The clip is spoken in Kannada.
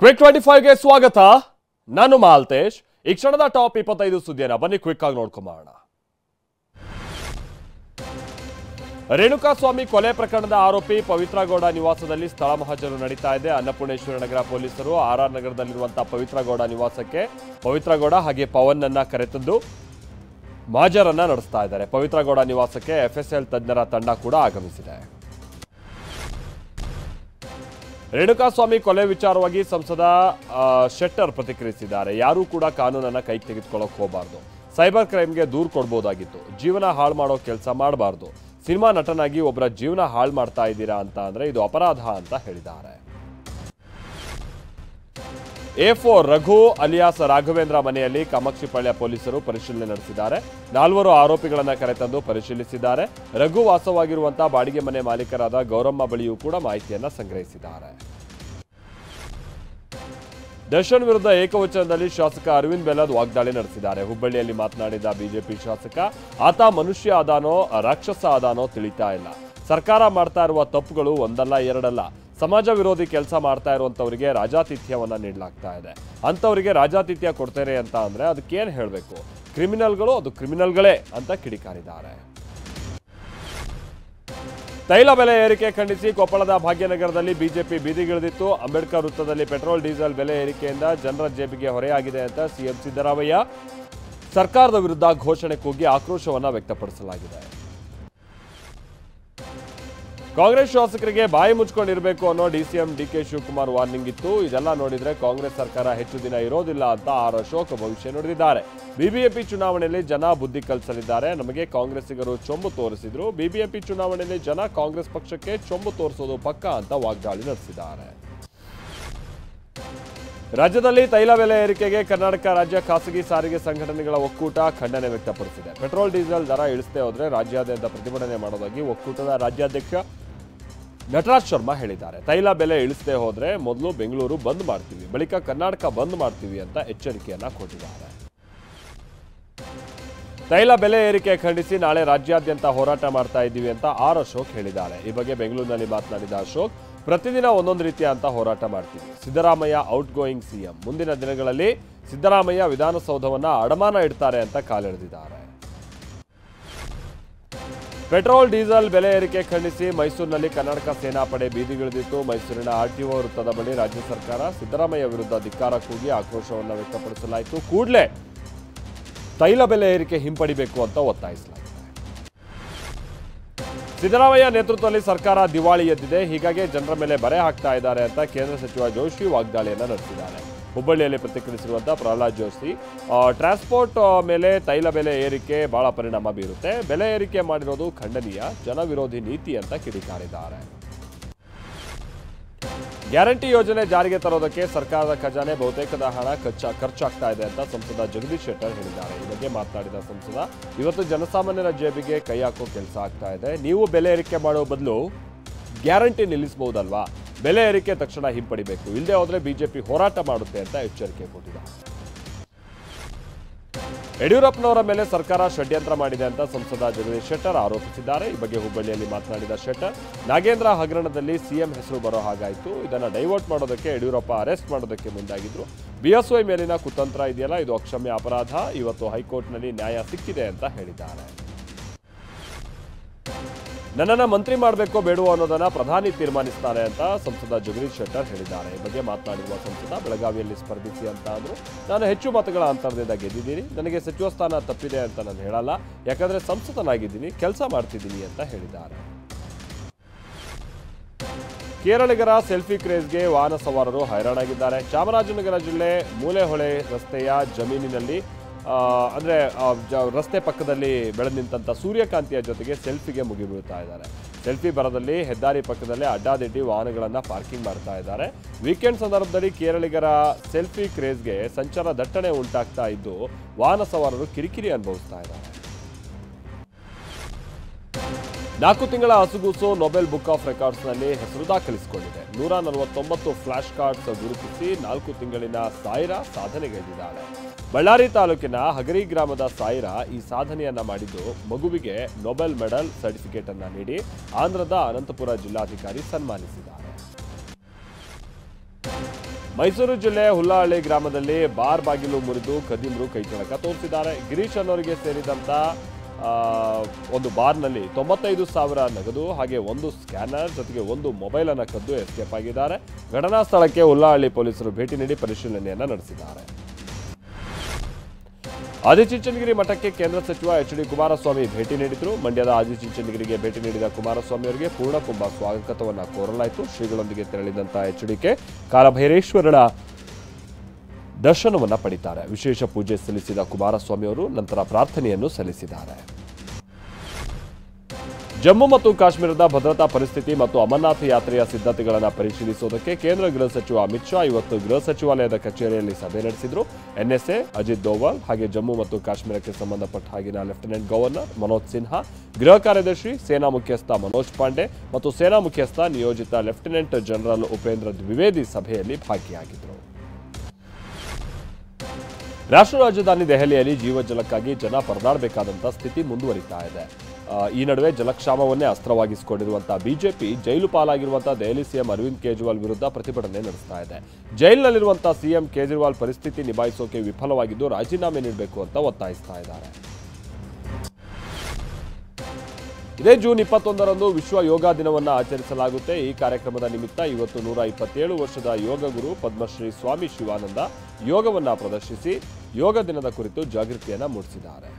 ಕ್ವಿಕ್ 25ಗೆ ಸ್ವಾಗತ. ನಾನು ಮಾಲ್ತೇಶ್. ಈ ಕ್ಷಣದ ಟಾಪ್ 25 ಸುದ್ದಿಯನ್ನ ಬನ್ನಿ ಕ್ವಿಕ್ ಆಗಿ ನೋಡ್ಕೊಂಬೋಣ. ರೇಣುಕಾಸ್ವಾಮಿ ಕೊಲೆ ಪ್ರಕರಣದ ಆರೋಪಿ ಪವಿತ್ರ ಗೌಡ ನಿವಾಸದಲ್ಲಿ ಸ್ಥಳ ಮಹಜರು ನಡೀತಾ ಇದೆ. ಅನ್ನಪೂರ್ಣೇಶ್ವರ ನಗರ ಪೊಲೀಸರು ಆರ್ಆರ್ ನಗರದಲ್ಲಿರುವಂತಹ ಪವಿತ್ರ ಗೌಡ ನಿವಾಸಕ್ಕೆ ಪವಿತ್ರ ಗೌಡ ಹಾಗೆ ಪವನ್ ಅನ್ನ ಕರೆತಂದು ಮಹಜರನ್ನ ನಡೆಸ್ತಾ ಇದ್ದಾರೆ. ಪವಿತ್ರ ಗೌಡ ನಿವಾಸಕ್ಕೆ ಎಫ್ಎಸ್ಎಲ್ ತಜ್ಞರ ತಂಡ ಕೂಡ ಆಗಮಿಸಿದೆ. ರೇಣುಕಾಸ್ವಾಮಿ ಕೊಲೆ ವಿಚಾರವಾಗಿ ಸಂಸದ ಶೆಟ್ಟರ್ ಪ್ರತಿಕ್ರಿಯಿಸಿದ್ದಾರೆ. ಯಾರೂ ಕೂಡ ಕಾನೂನನ್ನ ಕೈಗೆ ತೆಗೆದುಕೊಳ್ಳೋಕೆ ಹೋಗಬಾರ್ದು. ಸೈಬರ್ ಕ್ರೈಮ್ಗೆ ದೂರು ಕೊಡ್ಬೋದಾಗಿತ್ತು. ಜೀವನ ಹಾಳು ಮಾಡೋ ಕೆಲಸ ಮಾಡಬಾರ್ದು. ಸಿನಿಮಾ ನಟನಾಗಿ ಒಬ್ಬರ ಜೀವನ ಹಾಳು ಮಾಡ್ತಾ ಇದ್ದೀರಾ ಅಂತ ಅಂದ್ರೆ ಇದು ಅಪರಾಧ ಅಂತ ಹೇಳಿದ್ದಾರೆ. A4 ರಘು ಅಲಿಯಾಸ್ ರಾಘವೇಂದ್ರ ಮನೆಯಲ್ಲಿ ಕಾಮಾಕ್ಷಿಪಾಳ್ಯ ಪೊಲೀಸರು ಪರಿಶೀಲನೆ ನಡೆಸಿದ್ದಾರೆ. 4 ಆರೋಪಿಗಳನ್ನ ಕರೆತಂದು ಪರಿಶೀಲಿಸಿದ್ದಾರೆ. ರಘು ವಾಸವಾಗಿರುವಂತಹ ಬಾಡಿಗೆ ಮನೆ ಮಾಲೀಕರಾದ ಗೌರಮ್ಮ ಬಳಿಯೂ ಕೂಡ ಮಾಹಿತಿಯನ್ನ ಸಂಗ್ರಹಿಸಿದ್ದಾರೆ. ದರ್ಶನ್ ವಿರುದ್ಧ ಏಕವಚನದಲ್ಲಿ ಶಾಸಕ ಅರವಿಂದ್ ಬೆಲ್ಲದ್ ವಾಗ್ದಾಳಿ ನಡೆಸಿದ್ದಾರೆ. ಹುಬ್ಬಳ್ಳಿಯಲ್ಲಿ ಮಾತನಾಡಿದ ಬಿಜೆಪಿ ಶಾಸಕ, ಆತ ಮನುಷ್ಯ ಆದಾನೋ ರಾಕ್ಷಸ ಆದಾನೋ ತಿಳಿತಾ ಇಲ್ಲ. ಸರ್ಕಾರ ಮಾಡ್ತಾ ಇರುವ ತಪ್ಪುಗಳು ಒಂದಲ್ಲ ಎರಡಲ್ಲ. ಸಮಾಜ ವಿರೋಧಿ ಕೆಲಸ ಮಾಡ್ತಾ ಇರುವಂತವರಿಗೆ ರಾಜಾತಿಥ್ಯವನ್ನ ನೀಡಲಾಗ್ತಾ ಇದೆ. ಅಂತವರಿಗೆ ರಾಜಾತಿಥ್ಯ ಕೊಡ್ತಾರೆ ಅಂತ ಅಂದ್ರೆ ಅದಕ್ಕೇನು ಹೇಳಬೇಕು? ಕ್ರಿಮಿನಲ್ಗಳು ಅದು ಕ್ರಿಮಿನಲ್ಗಳೇ ಅಂತ ಕಿಡಿಕಾರಿದ್ದಾರೆ. ತೈಲ ಬೆಲೆ ಏರಿಕೆ ಖಂಡಿಸಿ ಕೊಪ್ಪಳದ ಭಾಗ್ಯನಗರದಲ್ಲಿ ಬಿಜೆಪಿ ಬೀದಿಗಿಳಿದಿತ್ತು. ಅಂಬೇಡ್ಕರ್ ವೃತ್ತದಲ್ಲಿ ಪೆಟ್ರೋಲ್ ಡೀಸೆಲ್ ಬೆಲೆ ಏರಿಕೆಯಿಂದ ಜನರ ಜೇಬಿಗೆ ಹೊರೆಯಾಗಿದೆ ಅಂತ ಸಿಎಂ ಸಿದ್ದರಾಮಯ್ಯ ಸರ್ಕಾರದ ವಿರುದ್ಧ ಘೋಷಣೆ ಕೂಗಿ ಆಕ್ರೋಶವನ್ನ ವ್ಯಕ್ತಪಡಿಸಲಾಗಿದೆ. ಕಾಂಗ್ರೆಸ್ ಶಾಸಕರಿಗೆ ಬಾಯಿ ಮುಚ್ಕೊಂಡಿರಬೇಕು ಅನ್ನೋ ಡಿಸಿಎಂ ಡಿಕೆ ಶಿವಕುಮಾರ್ ವಾರ್ನಿಂಗ್ ಇತ್ತು. ಇದೆಲ್ಲ ನೋಡಿದ್ರೆ ಕಾಂಗ್ರೆಸ್ ಸರ್ಕಾರ ಹೆಚ್ಚು ದಿನ ಇರೋದಿಲ್ಲ ಅಂತ ಆರ್ ಅಶೋಕ್ ಭವಿಷ್ಯ ನುಡಿದಿದ್ದಾರೆ. ಬಿಬಿಎಂಪಿ ಚುನಾವಣೆಯಲ್ಲಿ ಜನ ಬುದ್ಧಿ ಕಲಿಸಲಿದ್ದಾರೆ. ನಮಗೆ ಕಾಂಗ್ರೆಸ್ಸಿಗರು ಚೊಂಬು ತೋರಿಸಿದ್ರು. ಬಿಬಿಎಂಪಿ ಚುನಾವಣೆಯಲ್ಲಿ ಜನ ಕಾಂಗ್ರೆಸ್ ಪಕ್ಷಕ್ಕೆ ಚೊಂಬು ತೋರಿಸೋದು ಪಕ್ಕಾ ಅಂತ ವಾಗ್ದಾಳಿ ನಡೆಸಿದ್ದಾರೆ. ರಾಜ್ಯದಲ್ಲಿ ತೈಲ ಬೆಲೆ ಏರಿಕೆಗೆ ಕರ್ನಾಟಕ ರಾಜ್ಯ ಖಾಸಗಿ ಸಾರಿಗೆ ಸಂಘಟನೆಗಳ ಒಕ್ಕೂಟ ಖಂಡನೆ ವ್ಯಕ್ತಪಡಿಸಿದೆ. ಪೆಟ್ರೋಲ್ ಡೀಸೆಲ್ ದರ ಇಳಿಸದೆ ಹೋದ್ರೆ ರಾಜ್ಯಾದ್ಯಂತ ಪ್ರತಿಭಟನೆ ಮಾಡೋದಾಗಿ ಒಕ್ಕೂಟದ ರಾಜ್ಯಾಧ್ಯಕ್ಷ ನಟರಾಜ್ ಶರ್ಮಾ ಹೇಳಿದ್ದಾರೆ. ತೈಲ ಬೆಲೆ ಇಳಿಸದೆ ಹೋದ್ರೆ ಮೊದಲು ಬೆಂಗಳೂರು ಬಂದ್ ಮಾಡ್ತೀವಿ, ಬಳಿಕ ಕರ್ನಾಟಕ ಬಂದ್ ಮಾಡ್ತೀವಿ ಅಂತ ಎಚ್ಚರಿಕೆಯನ್ನ ಕೊಟ್ಟಿದ್ದಾರೆ. ತೈಲ ಬೆಲೆ ಏರಿಕೆ ಖಂಡಿಸಿ ನಾಳೆ ರಾಜ್ಯಾದ್ಯಂತ ಹೋರಾಟ ಮಾಡ್ತಾ ಇದ್ದೀವಿ ಅಂತ ಆರ್ ಅಶೋಕ್ ಹೇಳಿದ್ದಾರೆ. ಈ ಬಗ್ಗೆ ಬೆಂಗಳೂರಿನಲ್ಲಿ ಮಾತನಾಡಿದ ಅಶೋಕ್, ಪ್ರತಿದಿನ ಒಂದೊಂದು ರೀತಿಯ ಅಂತ ಹೋರಾಟ ಮಾಡ್ತೀವಿ. Siddaramaiah out going CM. ಮುಂದಿನ ದಿನಗಳಲ್ಲಿ ಸಿದ್ದರಾಮಯ್ಯ ವಿಧಾನಸೌಧವನ್ನ ಅಡಮಾನ ಇಡ್ತಾರೆ ಅಂತ ಕಾಲೆಳೆದಿದ್ದಾರೆ. ಪೆಟ್ರೋಲ್ ಡೀಸೆಲ್ ಬೆಲೆ ಏರಿಕೆ ಖಂಡಿಸಿ ಮೈಸೂರಿನಲ್ಲಿ ಕರ್ನಾಟಕ ಸೇನಾಪಡೆ ಬೀದಿಗಿಳಿದಿತ್ತು. ಮೈಸೂರಿನ ಆರ್ಟಿಒ ವೃತ್ತದ ಬಳಿ ರಾಜ್ಯ ಸರ್ಕಾರ ಸಿದ್ದರಾಮಯ್ಯ ವಿರುದ್ಧ ಧಿಕ್ಕಾರ ಕೂಗಿ ಆಕ್ರೋಶವನ್ನು ವ್ಯಕ್ತಪಡಿಸಲಾಯಿತು. ಕೂಡಲೇ ತೈಲ ಬೆಲೆ ಏರಿಕೆ ಹಿಂಪಡಿಬೇಕು ಅಂತ ಒತ್ತಾಯಿಸಲಾಗಿದೆ. ಸಿದ್ದರಾಮಯ್ಯ ನೇತೃತ್ವದಲ್ಲಿ ಸರ್ಕಾರ ದಿವಾಳಿ ಎದ್ದಿದೆ, ಹೀಗಾಗಿ ಜನರ ಮೇಲೆ ಬರೆ ಹಾಕ್ತಾ ಇದ್ದಾರೆ ಅಂತ ಕೇಂದ್ರ ಸಚಿವ ಜೋಶಿ ವಾಗ್ದಾಳಿಯನ್ನ ನಡೆಸಿದ್ದಾರೆ. ಹುಬ್ಬಳ್ಳಿಯಲ್ಲಿ ಪ್ರತಿಕ್ರಿಯಿಸಿರುವಂತಹ ಪ್ರಹ್ಲಾದ್ ಜೋಶಿ, ಟ್ರಾನ್ಸ್ಪೋರ್ಟ್ ಮೇಲೆ ತೈಲ ಬೆಲೆ ಏರಿಕೆ ಬಹಳ ಪರಿಣಾಮ ಬೀರುತ್ತೆ. ಬೆಲೆ ಏರಿಕೆ ಮಾಡಿರೋದು ಖಂಡನೀಯ, ಜನ ವಿರೋಧಿ ನೀತಿ ಅಂತ ಕಿಡಿಕಾರಿದ್ದಾರೆ. ಗ್ಯಾರಂಟಿ ಯೋಜನೆ ಜಾರಿಗೆ ತರೋದಕ್ಕೆ ಸರ್ಕಾರದ ಖಜಾನೆ ಬಹುತೇಕದ ಹಣ ಖರ್ಚಾಗ್ತಾ ಇದೆ ಅಂತ ಸಂಸದ ಜಗದೀಶ್ ಶೆಟ್ಟರ್ ಹೇಳಿದ್ದಾರೆ. ಈ ಬಗ್ಗೆ ಮಾತನಾಡಿದ ಸಂಸದ, ಇವತ್ತು ಜನಸಾಮಾನ್ಯರ ಜೇಬಿಗೆ ಕೈ ಹಾಕೋ ಕೆಲಸ ಆಗ್ತಾ ಇದೆ. ನೀವು ಬೆಲೆ ಏರಿಕೆ ಮಾಡೋ ಬದಲು ಗ್ಯಾರಂಟಿ ನಿಲ್ಲಿಸಬಹುದಲ್ವಾ? ಬೆಲೆ ಏರಿಕೆ ತಕ್ಷಣ ಹಿಂಪಡಿಬೇಕು, ಇಲ್ಲದೆ ಹೋದ್ರೆ ಬಿಜೆಪಿ ಹೋರಾಟ ಮಾಡುತ್ತೆ ಅಂತ ಎಚ್ಚರಿಕೆ ಕೊಟ್ಟಿದ್ದಾರೆ. ಯಡಿಯೂರಪ್ಪನವರ ಮೇಲೆ ಸರ್ಕಾರ ಷಡ್ಯಂತ್ರ ಮಾಡಿದೆ ಅಂತ ಸಂಸದ ಜಗದೀಶ್ ಶೆಟ್ಟರ್ ಆರೋಪಿಸಿದ್ದಾರೆ. ಈ ಬಗ್ಗೆ ಹುಬ್ಬಳ್ಳಿಯಲ್ಲಿ ಮಾತನಾಡಿದ ಶೆಟ್ಟರ್, ನಾಗೇಂದ್ರ ಹಗರಣದಲ್ಲಿ ಸಿಎಂ ಹೆಸರು ಬರೋ ಹಾಗಾಯಿತು. ಇದನ್ನು ಡೈವರ್ಟ್ ಮಾಡೋದಕ್ಕೆ ಯಡಿಯೂರಪ್ಪ ಅರೆಸ್ಟ್ ಮಾಡೋದಕ್ಕೆ ಮುಂದಾಗಿದ್ರು. ಬಿಎಸ್ವೈ ಮೇಲಿನ ಕುತಂತ್ರ ಇದೆಯಲ್ಲ, ಇದು ಅಕ್ಷಮ್ಯ ಅಪರಾಧ. ಇವತ್ತು ಹೈಕೋರ್ಟ್ನಲ್ಲಿ ನ್ಯಾಯ ಸಿಕ್ಕಿದೆ ಅಂತ ಹೇಳಿದ್ದಾರೆ. ನನ್ನನ್ನು ಮಂತ್ರಿ ಮಾಡಬೇಕೋ ಬೇಡವೋ ಅನ್ನೋದನ್ನ ಪ್ರಧಾನಿ ತೀರ್ಮಾನಿಸ್ತಾರೆ ಅಂತ ಸಂಸದ ಜಗದೀಶ್ ಶೆಟ್ಟರ್ ಹೇಳಿದ್ದಾರೆ. ಈ ಬಗ್ಗೆ ಮಾತನಾಡಿರುವ ಸಂಸದ, ಬೆಳಗಾವಿಯಲ್ಲಿ ಸ್ಪರ್ಧಿಸಿ ಅಂತ ಅಂದ್ರು. ನಾನು ಹೆಚ್ಚು ಮತಗಳ ಅಂತರದಿಂದ ಗೆದ್ದಿದ್ದೀನಿ. ನನಗೆ ಸಚಿವ ಸ್ಥಾನ ತಪ್ಪಿದೆ ಅಂತ ನಾನು ಹೇಳಲ್ಲ, ಯಾಕಂದ್ರೆ ಸಂಸದನಾಗಿದ್ದೀನಿ, ಕೆಲಸ ಮಾಡ್ತಿದ್ದೀನಿ ಅಂತ ಹೇಳಿದ್ದಾರೆ. ಕೇರಳಿಗರ ಸೆಲ್ಫಿ ಕ್ರೇಜ್ಗೆ ವಾಹನ ಸವಾರರು ಹೈರಾಣಾಗಿದ್ದಾರೆ. ಚಾಮರಾಜನಗರ ಜಿಲ್ಲೆ ಮೂಲೆಹೊಳೆ ರಸ್ತೆಯ ಜಮೀನಿನಲ್ಲಿ ರಸ್ತೆ ಪಕ್ಕದಲ್ಲಿ ಬೆಳೆದು ನಿಂತ ಸೂರ್ಯಕಾಂತಿಯ ಜೊತೆಗೆ ಸೆಲ್ಫಿಗೆ ಮುಗಿಬೀಳ್ತಾ ಇದ್ದಾರೆ. ಸೆಲ್ಫಿ ಬರದಲ್ಲಿ ಹೆದ್ದಾರಿ ಪಕ್ಕದಲ್ಲೇ ಅಡ್ಡಾದಿಡ್ಡಿ ವಾಹನಗಳನ್ನು ಪಾರ್ಕಿಂಗ್ ಮಾಡ್ತಾ ಇದ್ದಾರೆ. ವೀಕೆಂಡ್ ಸಂದರ್ಭದಲ್ಲಿ ಕೇರಳಿಗರ ಸೆಲ್ಫಿ ಕ್ರೇಜ್ಗೆ ಸಂಚಾರ ದಟ್ಟಣೆ ಉಂಟಾಗ್ತಾ ಇದ್ದು ವಾಹನ ಸವಾರರು ಕಿರಿಕಿರಿ ಅನುಭವಿಸ್ತಾ ಇದ್ದಾರೆ. 4 ತಿಂಗಳ ಹಸುಗೂಸು ನೊಬೆಲ್ ಬುಕ್ ಆಫ್ ರೆಕಾರ್ಡ್ಸ್ನಲ್ಲಿ ಹೆಸರು ದಾಖಲಿಸಿಕೊಂಡಿದೆ. 149 ಫ್ಲಾಶ್ ಕಾರ್ಡ್ಸ್ ಗುರುತಿಸಿ 4 ತಿಂಗಳಿನ ಸಾಯಿರಾ ಸಾಧನೆಗೈದಿದ್ದಾಳೆ. ಬಳ್ಳಾರಿ ತಾಲೂಕಿನ ಹಗರಿ ಗ್ರಾಮದ ಸಾಯಿರಾ ಈ ಸಾಧನೆಯನ್ನ ಮಾಡಿದ್ದು ಮಗುವಿಗೆ ನೊಬೆಲ್ ಮೆಡಲ್ ಸರ್ಟಿಫಿಕೇಟ್ ಅನ್ನ ನೀಡಿ ಆಂಧ್ರದ ಅನಂತಪುರ ಜಿಲ್ಲಾಧಿಕಾರಿ ಸನ್ಮಾನಿಸಿದ್ದಾರೆ. ಮೈಸೂರು ಜಿಲ್ಲೆ ಹುಲ್ಲಹಳ್ಳಿ ಗ್ರಾಮದಲ್ಲಿ ಬಾರ್ ಬಾಗಿಲು ಮುರಿದು ಕದಿಮರು ಕೈಚಳಕ ತೋರಿಸಿದ್ದಾರೆ. ಗಿರೀಶ್ ಅನ್ನೋರಿಗೆ ಸೇರಿದಂತ ಒಂದು ಬಾರ್ನಲ್ಲಿ 95,000 ನಗದು ಹಾಗೆ ಒಂದು ಸ್ಕ್ಯಾನರ್ ಜೊತೆಗೆ ಒಂದು ಮೊಬೈಲ್ ಅನ್ನು ಕದ್ದು ಎಸ್ಕೇಪ್ ಆಗಿದ್ದಾರೆ. ಘಟನಾ ಸ್ಥಳಕ್ಕೆ ಹುಲ್ಲಹಳ್ಳಿ ಪೊಲೀಸರು ಭೇಟಿ ನೀಡಿ ಪರಿಶೀಲನೆಯನ್ನ ನಡೆಸಿದ್ದಾರೆ. ಆದಿಚುಂಚನಗಿರಿ ಮಠಕ್ಕೆ ಕೇಂದ್ರ ಸಚಿವ ಎಚ್.ಡಿ. ಕುಮಾರಸ್ವಾಮಿ ಭೇಟಿ ನೀಡಿದರು. ಮಂಡ್ಯದ ಆದಿಚುಂಚನಗಿರಿಗೆ ಭೇಟಿ ನೀಡಿದ ಕುಮಾರಸ್ವಾಮಿ ಅವರಿಗೆ ಪೂರ್ಣಕುಂಭ ಸ್ವಾಗತವನ್ನು ಕೋರಲಾಯಿತು. ಶ್ರೀಗಳೊಂದಿಗೆ ತೆರಳಿದಂತಹ ಎಚ್.ಡಿ.ಕೆ ಕಾಲಭೈರೇಶ್ವರನ ದರ್ಶನವನ್ನು ಪಡಿತಾರೆ. ವಿಶೇಷ ಪೂಜೆ ಸಲ್ಲಿಸಿದ ಕುಮಾರಸ್ವಾಮಿ ಅವರು ನಂತರ ಪ್ರಾರ್ಥನೆಯನ್ನು ಸಲ್ಲಿಸಿದ್ದಾರೆ. ಜಮ್ಮು ಮತ್ತು ಕಾಶ್ಮೀರದ ಭದ್ರತಾ ಪರಿಸ್ಥಿತಿ ಮತ್ತು ಅಮರನಾಥ ಯಾತ್ರೆಯ ಸಿದ್ಧತೆಗಳನ್ನು ಪರಿಶೀಲಿಸುವುದಕ್ಕೆ ಕೇಂದ್ರ ಗೃಹ ಸಚಿವ ಅಮಿತ್ ಶಾ ಇವತ್ತು ಗೃಹ ಸಚಿವಾಲಯದ ಕಚೇರಿಯಲ್ಲಿ ಸಭೆ ನಡೆಸಿದರು. ಎನ್ಎಸ್ಎ ಅಜಿತ್ ದೋವಲ್ ಹಾಗೆ ಜಮ್ಮು ಮತ್ತು ಕಾಶ್ಮೀರಕ್ಕೆ ಸಂಬಂಧಪಟ್ಟ ಹಾಗಿನ ಲೆಫ್ಟಿನೆಂಟ್ ಗವರ್ನರ್ ಮನೋಜ್ ಸಿನ್ಹಾ, ಗೃಹ ಕಾರ್ಯದರ್ಶಿ ಸೇನಾ ಮುಖ್ಯಸ್ಥ ಮನೋಜ್ ಪಾಂಡೆ ಮತ್ತು ಸೇನಾ ಮುಖ್ಯಸ್ಥ ನಿಯೋಜಿತ ಲೆಫ್ಟಿನೆಂಟ್ ಜನರಲ್ ಉಪೇಂದ್ರ ದ್ವಿವೇದಿ ಸಭೆಯಲ್ಲಿ ಭಾಗಿಯಾಗಿದ್ದರು. ರಾಷ್ಟ್ರ ರಾಜಧಾನಿ ದೆಹಲಿಯಲ್ಲಿ ಜೀವಜಲಕ್ಕಾಗಿ ಜನ ಪರದಾಡಬೇಕಾದಂಥ ಸ್ಥಿತಿ ಮುಂದುವರಿತಾ ಇದೆ. ಈ ನಡುವೆ ಜಲಕ್ಷಾಮವನ್ನೇ ಅಸ್ತ್ರವಾಗಿಸಿಕೊಂಡಿರುವಂತಹ ಬಿಜೆಪಿ ಜೈಲು ಪಾಲಾಗಿರುವಂತಹ ದೆಹಲಿ ಸಿಎಂ ಅರವಿಂದ್ ಕೇಜ್ರಿವಾಲ್ ವಿರುದ್ಧ ಪ್ರತಿಭಟನೆ ನಡೆಸ್ತಾ ಇದೆ. ಜೈಲಿನಲ್ಲಿರುವಂತಹ ಸಿಎಂ ಕೇಜ್ರಿವಾಲ್ ಪರಿಸ್ಥಿತಿ ನಿಭಾಯಿಸೋಕೆ ವಿಫಲವಾಗಿದ್ದು ರಾಜೀನಾಮೆ ನೀಡಬೇಕು ಅಂತ ಒತ್ತಾಯಿಸ್ತಾ ಇದ್ದಾರೆ. ಇದೇ ಜೂನ್ 21ರಂದು ವಿಶ್ವ ಯೋಗ ದಿನವನ್ನು ಆಚರಿಸಲಾಗುತ್ತೆ. ಈ ಕಾರ್ಯಕ್ರಮದ ನಿಮಿತ್ತ ಇವತ್ತು 127 ವರ್ಷದ ಯೋಗ ಗುರು ಪದ್ಮಶ್ರೀ ಸ್ವಾಮಿ ಶಿವಾನಂದ ಯೋಗವನ್ನು ಪ್ರದರ್ಶಿಸಿ ಯೋಗ ದಿನದ ಕುರಿತು ಜಾಗೃತಿಯನ್ನು ಮೂಡಿಸಿದ್ದಾರೆ.